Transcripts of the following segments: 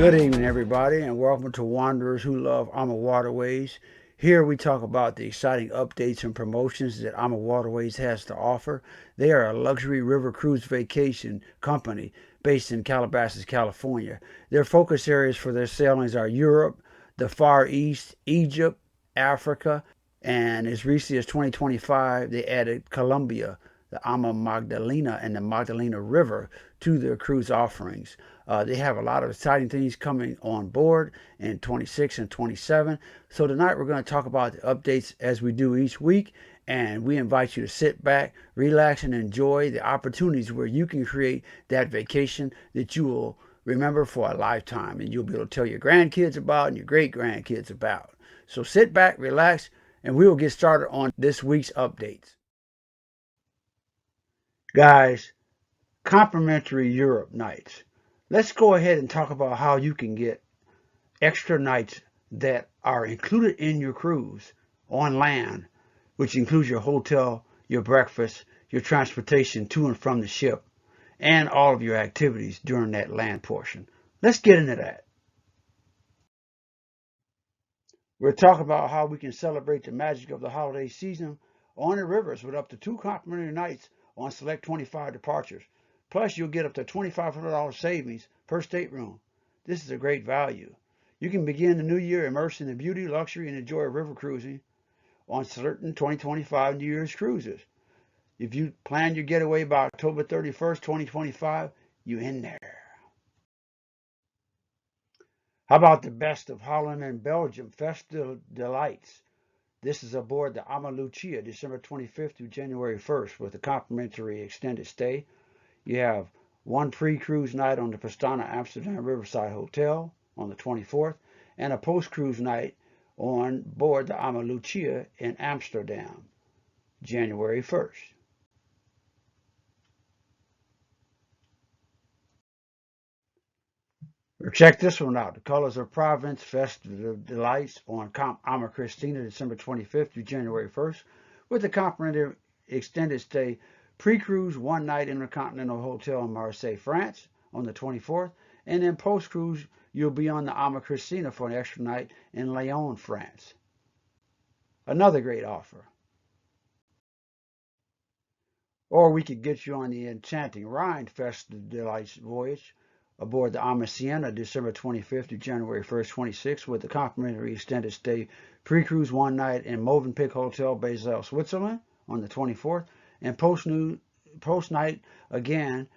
Good evening, everybody, and welcome to Wanderers Who Love AMA Waterways. Here we talk about the exciting updates and promotions that AMA Waterways has to offer. They are a luxury river cruise vacation company based in Calabasas, California. Their focus areas for their sailings are Europe, the Far East, Egypt, Africa, and as recently as 2025, they added Colombia, the AMA Magdalena, and the Magdalena River to their cruise offerings. They have a lot of exciting things coming on board in 26 and 27. So tonight we're going to talk about the updates as we do each week. And we invite you to sit back, relax, and enjoy the opportunities where you can create that vacation that you will remember for a lifetime and you'll be able to tell your grandkids about and your great grandkids about. So sit back, relax, and we will get started on this week's updates. Guys, complimentary Europe nights. Let's go ahead and talk about how you can get extra nights that are included in your cruise on land, which includes your hotel, your breakfast, your transportation to and from the ship, and all of your activities during that land portion. Let's get into that. We're talking about how we can celebrate the magic of the holiday season on the rivers with up to 2 complimentary nights on select 25 departures. Plus, you'll get up to $2,500 savings per stateroom. This is a great value. You can begin the new year immersed in the beauty, luxury, and joy of river cruising on certain 2025 New Year's cruises. If you plan your getaway by October 31st, 2025, you're in there. How about the best of Holland and Belgium Festival Delights? This is aboard the Ama Lucia, December 25th through January 1st, with a complimentary extended stay. You have one pre-cruise night on the Pastana Amsterdam Riverside Hotel on the 24th, and a post-cruise night on board the Ama Lucia in Amsterdam, January 1st. Check this one out. The Colors of Provence Festival Delights on Ama Christina, December 25th through January 1st, with a complimentary extended stay pre-cruise one night Intercontinental Hotel in Marseille, France on the 24th, and then post-cruise you'll be on the Ama Christina for an extra night in Lyon, France. Another great offer. Or we could get you on the enchanting Rhine Festival Delights voyage aboard the Ama Siena, December 25th to January 1st, 26th, with a complimentary extended stay pre-cruise one night in Movenpick Hotel, Basel, Switzerland on the 24th, and post-night again,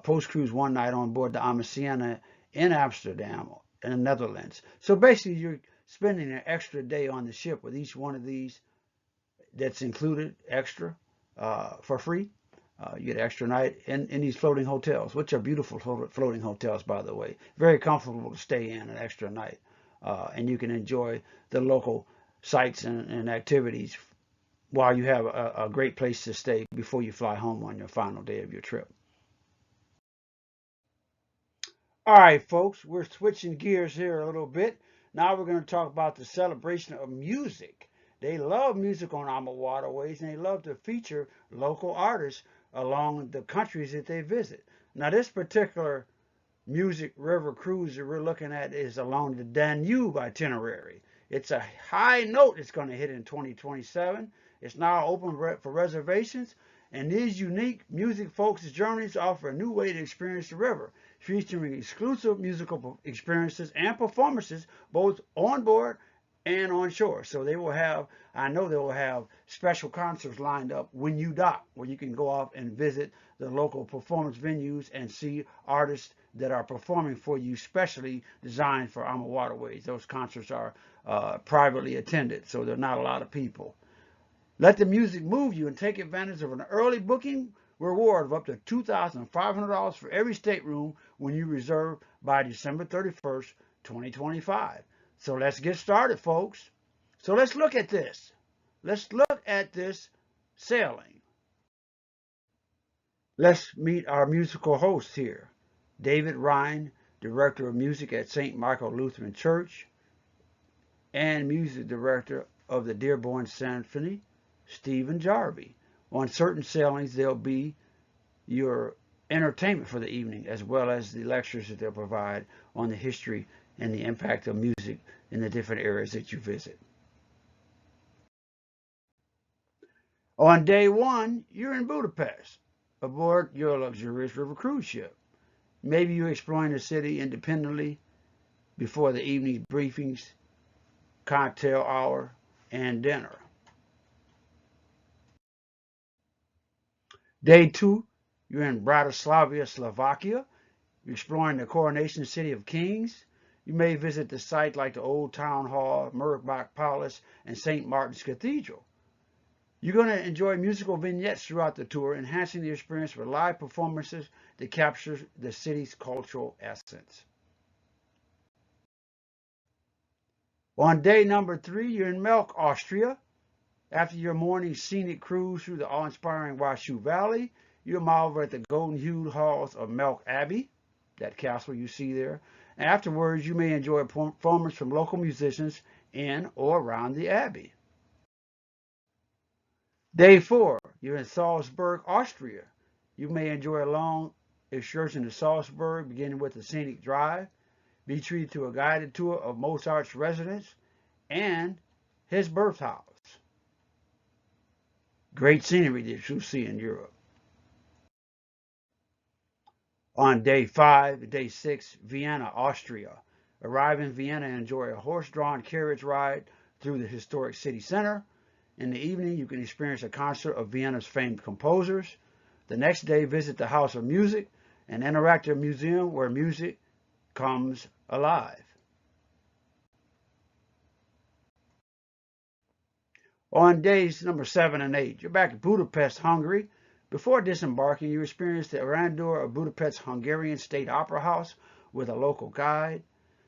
post-cruise one night on board the Ama Siena in Amsterdam, in the Netherlands. So basically, you're spending an extra day on the ship with each one of these that's included extra for free. You get an extra night in these floating hotels, which are beautiful floating hotels, by the way. Very comfortable to stay in an extra night. And you can enjoy the local sights and activities while you have a great place to stay before you fly home on your final day of your trip. All right, folks, we're switching gears here a little bit. Now we're going to talk about the celebration of music. They love music on AMA Waterways, and they love to feature local artists along the countries that they visit. Now, this particular music river cruise that we're looking at is along the Danube itinerary. It's a high note it's going to hit in 2027. It's now open for reservations, and these unique music-focused journeys offer a new way to experience the river, featuring exclusive musical experiences and performances both on board and on shore. So they will have, I know they will have special concerts lined up when you dock, where you can go off and visit the local performance venues and see artists that are performing for you, specially designed for AMA Waterways. Those concerts are privately attended, so there are not a lot of people. Let the music move you and take advantage of an early booking reward of up to $2,500 for every stateroom when you reserve by December 31st, 2025. So let's get started, folks. So let's look at this. Let's look at this sailing. Let's meet our musical hosts here. David Ryan, Director of Music at St. Michael Lutheran Church and Music Director of the Dearborn Symphony, Stephen Jarvie. On certain sailings, there'll be your entertainment for the evening, as well as the lectures that they'll provide on the history and the impact of music in the different areas that you visit. On day one, you're in Budapest aboard your luxurious river cruise ship. Maybe you're exploring the city independently before the evening briefings, cocktail hour, and dinner. Day two, you're in Bratislava, Slovakia. You're exploring the coronation city of kings. You may visit the site like the Old Town Hall, Murbach Palace, and St. Martin's Cathedral. You're going to enjoy musical vignettes throughout the tour, enhancing the experience with live performances that capture the city's cultural essence. On day number 3, you're in Melk, Austria. After your morning scenic cruise through the awe-inspiring Washoe Valley, you'll marvel at the golden-hued halls of Melk Abbey, that castle you see there. And afterwards, you may enjoy a performance from local musicians in or around the abbey. Day 4, you're in Salzburg, Austria. You may enjoy a long excursion to Salzburg, beginning with a scenic drive, be treated to a guided tour of Mozart's residence and his birthhouse. Great scenery that you'll see in Europe. On day 5, day 6, Vienna, Austria. Arrive in Vienna and enjoy a horse-drawn carriage ride through the historic city center. In the evening, you can experience a concert of Vienna's famed composers. The next day, visit the House of Music, an interactive museum where music comes alive. On days number 7 and 8, you're back at Budapest, Hungary. Before disembarking, you experience the grandeur of Budapest's Hungarian State Opera House with a local guide,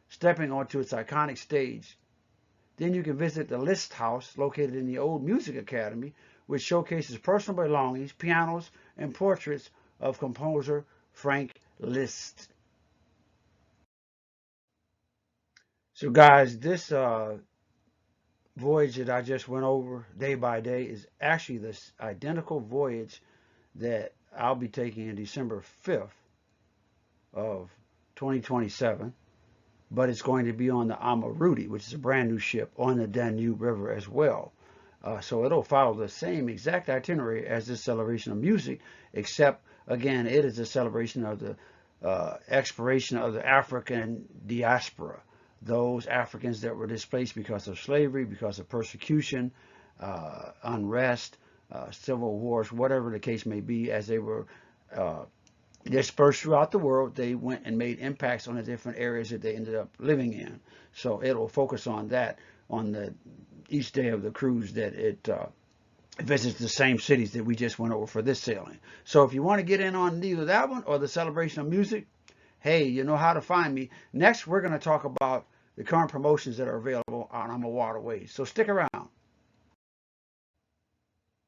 stepping onto its iconic stage. Then you can visit the Liszt House, located in the Old Music Academy, which showcases personal belongings, pianos, and portraits of composer Frank Liszt. So guys, this voyage that I just went over day by day is actually this identical voyage that I'll be taking in December 5th of 2027. But it's going to be on the Amaruti, which is a brand new ship on the Danube River as well. So it'll follow the same exact itinerary as this celebration of music, except, again, it is a celebration of the exploration of the African diaspora, those Africans that were displaced because of slavery, because of persecution, unrest, civil wars, whatever the case may be, as they were dispersed throughout the world. They went and made impacts on the different areas that they ended up living in. So it will focus on that on each day of the cruise, that it visits the same cities that we just went over for this sailing. So if you want to get in on either that one or the celebration of music, hey, you know how to find me. Next, we're going to talk about the current promotions that are available on AMA Waterways. So stick around.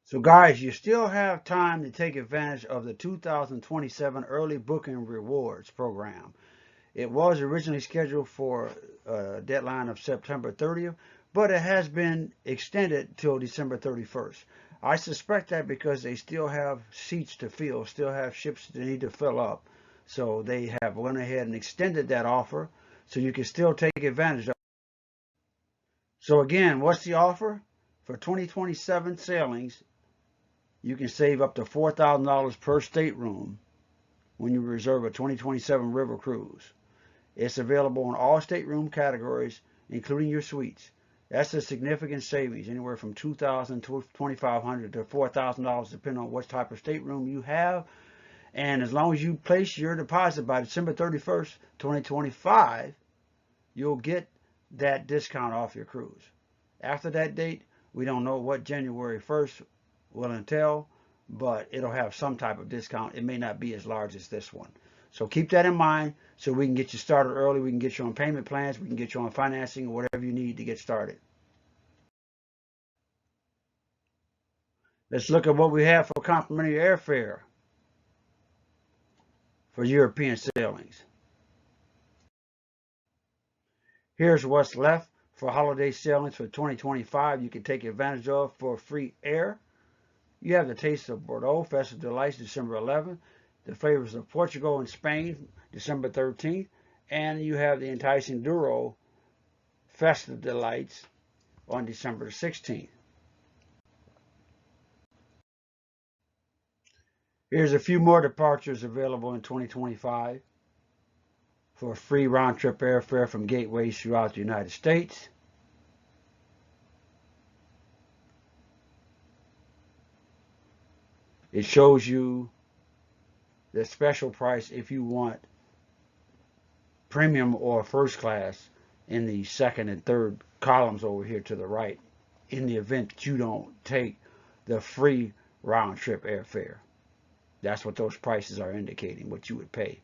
So guys, you still have time to take advantage of the 2027 Early Booking Rewards program. It was originally scheduled for a deadline of September 30th, but it has been extended till December 31st. I suspect that because they still have seats to fill, still have ships they need to fill up. So they have went ahead and extended that offer so you can still take advantage of it. So again, what's the offer? For 2027 sailings, you can save up to $4,000 per stateroom when you reserve a 2027 river cruise. It's available in all stateroom categories, including your suites. That's a significant savings, anywhere from $2,000 to $2,500 to $4,000, depending on what type of stateroom you have. And as long as you place your deposit by December 31st, 2025, you'll get that discount off your cruise. After that date, we don't know what January 1st will entail, but it'll have some type of discount. It may not be as large as this one. So keep that in mind so we can get you started early. We can get you on payment plans. We can get you on financing or whatever you need to get started. Let's look at what we have for complimentary airfare for European sailings. Here's what's left for holiday sailings for 2025 you can take advantage of for free air. You have the Taste of Bordeaux Festival Delights December 11th. the flavors of Portugal and Spain, December 13th, and you have the enticing Douro Festive Delights on December 16th. Here's a few more departures available in 2025 for free round-trip airfare from gateways throughout the United States. It shows you the special price if you want premium or first class in the second and third columns over here to the right, in the event that you don't take the free round-trip airfare. That's what those prices are indicating, what you would pay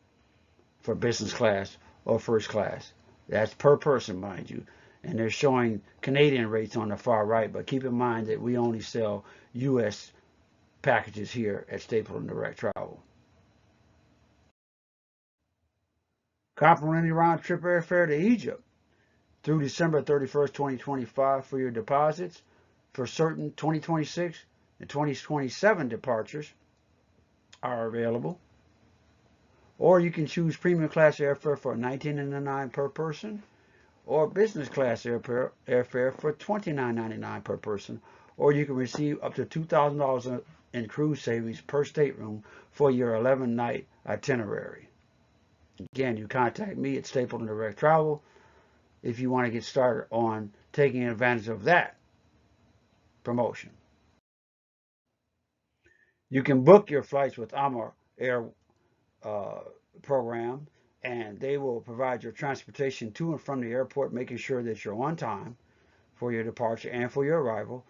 for business class or first class. That's per person, mind you. And they're showing Canadian rates on the far right, but keep in mind that we only sell U.S. packages here at Stapleton Direct Travel. Complimentary round-trip airfare to Egypt through December 31st, 2025 for your deposits for certain 2026 and 2027 departures are available. Or you can choose premium class airfare for $19.99 per person, or business class airfare for $29.99 per person, or you can receive up to $2,000 in cruise savings per stateroom for your 11-night itinerary. Again, you contact me at Stapleton Direct Travel if you want to get started on taking advantage of that promotion. You can book your flights with AMA Air program, and they will provide your transportation to and from the airport, making sure that you're on time for your departure and for your arrival.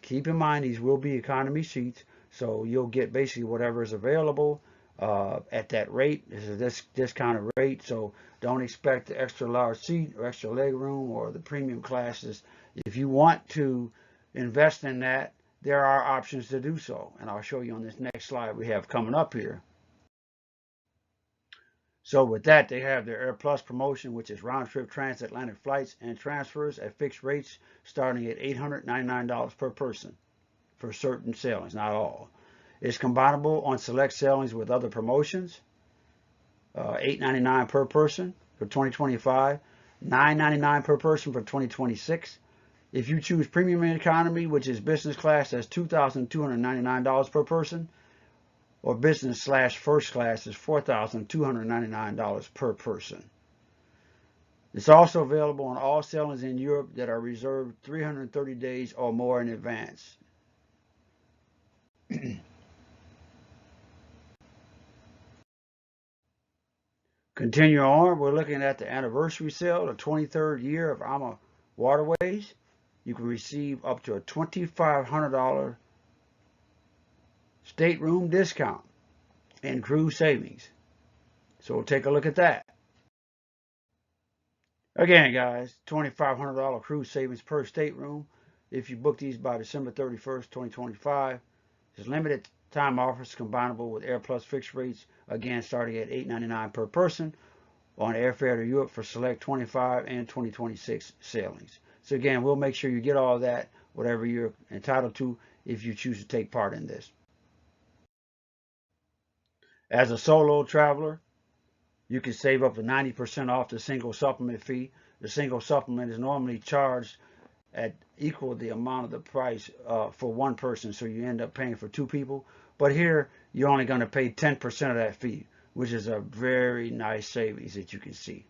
Keep in mind, these will be economy seats, so you'll get basically whatever is available at that rate. This is this discounted rate, so don't expect the extra large seat or extra leg room or the premium classes. If you want to invest in that, there are options to do so, and I'll show you on this next slide we have coming up here. So with that, they have their Air Plus promotion, which is round-trip transatlantic flights and transfers at fixed rates starting at $899 per person for certain sailings, not all. It's combinable on select sailings with other promotions. $899 per person for 2025, $999 per person for 2026. If you choose premium economy, which is business class, that's $2,299 per person, or business/first class is $4,299 per person. It's also available on all sailings in Europe that are reserved 330 days or more in advance. Continue on, we're looking at the anniversary sale, the 23rd year of AMA Waterways. You can receive up to a $2,500 stateroom discount and cruise savings. So we'll take a look at that. Again, guys, $2,500 cruise savings per stateroom if you book these by December 31st, 2025. There's limited time offers combinable with Air Plus fixed rates, again starting at $899 per person on airfare to Europe for select 25 and 2026 sailings. So again, we'll make sure you get all that, whatever you're entitled to, if you choose to take part in this. As a solo traveler, you can save up to 90% off the single supplement fee. The single supplement is normally charged at equal the amount of the price for one person, so you end up paying for two people. But here, you're only going to pay 10% of that fee, which is a very nice savings that you can see.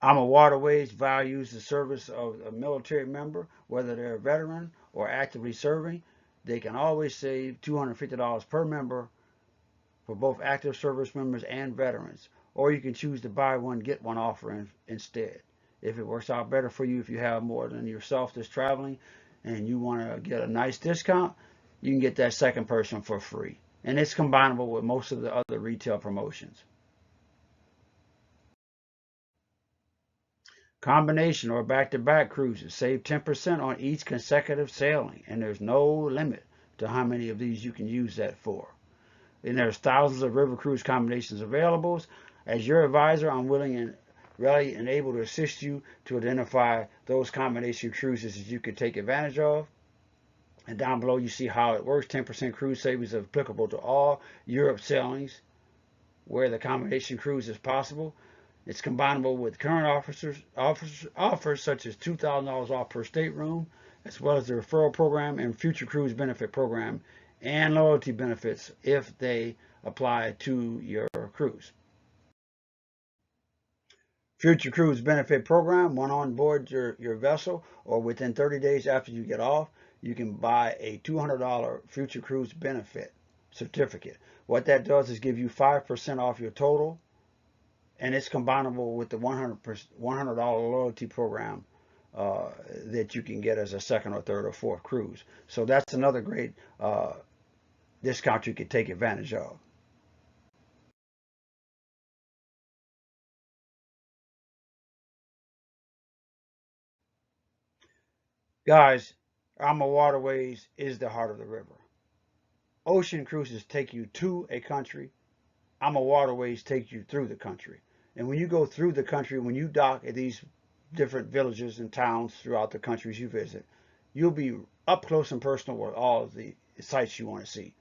AMA Waterways values the service of a military member, whether they're a veteran or actively serving. They can always save $250 per member for both active service members and veterans. Or you can choose to buy one, get one offer instead. If it works out better for you, if you have more than yourself that's traveling and you want to get a nice discount, you can get that second person for free. And it's combinable with most of the other retail promotions. Combination or back-to-back cruises save 10% on each consecutive sailing, and there's no limit to how many of these you can use that for. And there's thousands of river cruise combinations available. As your advisor, I'm willing and ready and able to assist you to identify those combination cruises that you could take advantage of. And down below you see how it works. 10% cruise savings are applicable to all Europe sailings where the accommodation cruise is possible. It's combinable with current offers such as $2,000 off per stateroom, as well as the referral program and future cruise benefit program and loyalty benefits if they apply to your cruise. Future Cruise Benefit Program, when on board your vessel or within 30 days after you get off, you can buy a $200 Future Cruise Benefit certificate. What that does is give you 5% off your total, and it's combinable with the $100 loyalty program that you can get as a second or third or fourth cruise. So that's another great discount you could take advantage of. Guys, AMA Waterways is the heart of the river. Ocean cruises take you to a country. AMA Waterways take you through the country. And when you go through the country, when you dock at these different villages and towns throughout the countries you visit, you'll be up close and personal with all of the sites you want to see.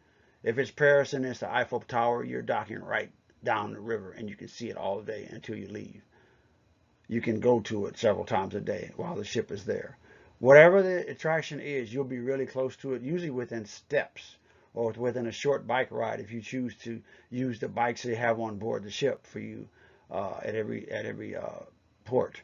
If it's Paris and it's the Eiffel Tower, you're docking right down the river and you can see it all day until you leave. You can go to it several times a day while the ship is there. Whatever the attraction is, you'll be really close to it, usually within steps or within a short bike ride if you choose to use the bikes they have on board the ship for you at every port.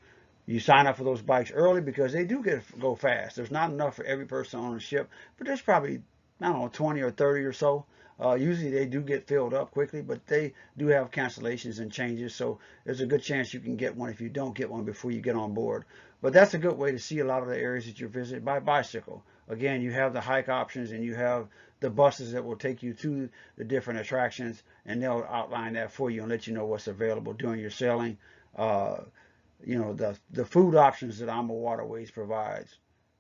You sign up for those bikes early because they do go fast. There's not enough for every person on the ship, but there's probably, I don't know, 20 or 30 or so. Usually they do get filled up quickly, but they do have cancellations and changes, so there's a good chance you can get one if you don't get one before you get on board. But that's a good way to see a lot of the areas that you visit by bicycle. Again, you have the hike options and you have the buses that will take you to the different attractions, and they'll outline that for you and let you know what's available during your sailing. You know, the food options that AMA Waterways provides.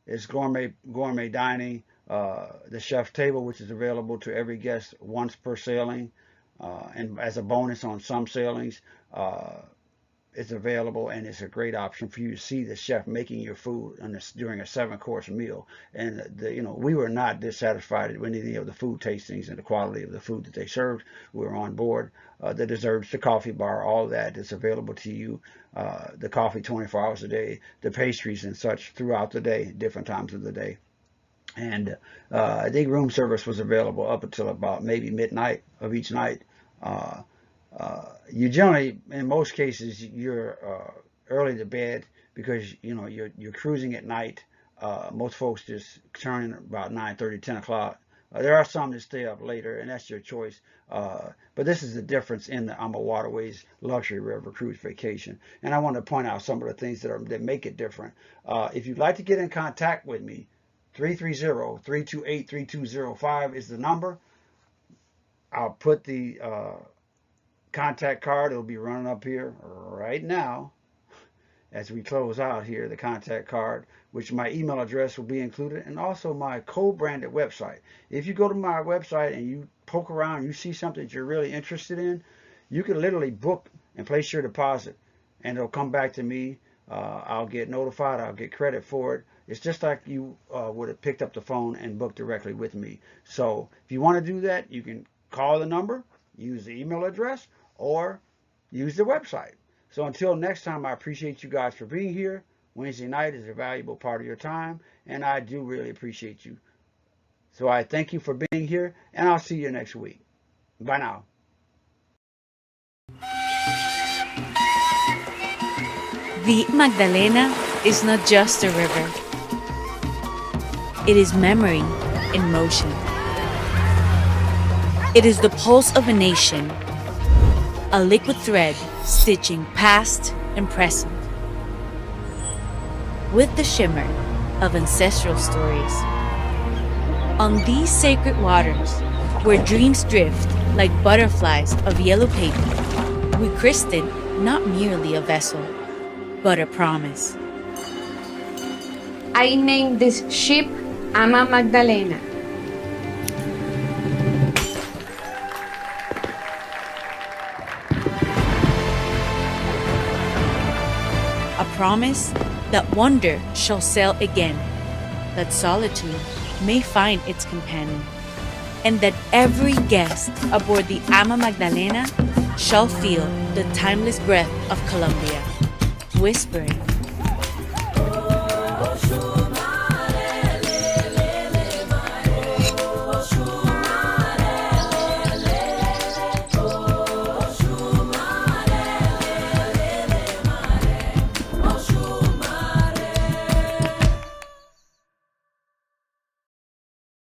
It's gourmet dining, the chef's table, which is available to every guest once per sailing, and as a bonus on some sailings, it's available, and it's a great option for you to see the chef making your food during a 7-course meal. And you know, we were not dissatisfied with any of the food tastings and the quality of the food that they served. We were on board. The desserts, the coffee bar, all that is available to you. The coffee 24 hours a day, the pastries and such throughout the day, different times of the day. And I think room service was available up until about maybe midnight of each night. You generally, in most cases, you're early to bed because you know you're cruising at night. Most folks just turn in about 9:30, 10 o'clock. There are some that stay up later, and that's your choice. But this is the difference in the AMA Waterways Luxury River Cruise Vacation. And I want to point out some of the things that make it different. If you'd like to get in contact with me, 330-328-3205 is the number. I'll put the contact card. It'll be running up here right now as we close out here, the contact card, which my email address will be included, and also my co-branded website. If you go to my website and you poke around, you see something that you're really interested in, you can literally book and place your deposit, and it'll come back to me. I'll get notified. I'll get credit for it. It's just like you would have picked up the phone and booked directly with me. So if you want to do that, you can call the number, use the email address, or use the website. So until next time, I appreciate you guys for being here. Wednesday night is a valuable part of your time, and I do really appreciate you. So I thank you for being here, and I'll see you next week. Bye now. The Magdalena is not just a river. It is memory in motion. It is the pulse of a nation, a liquid thread stitching past and present, with the shimmer of ancestral stories. On these sacred waters, where dreams drift like butterflies of yellow paper, we christen not merely a vessel, but a promise. I named this ship AMA Magdalena. A promise that wonder shall sail again, that solitude may find its companion, and that every guest aboard the Ama Magdalena shall feel the timeless breath of Colombia, whispering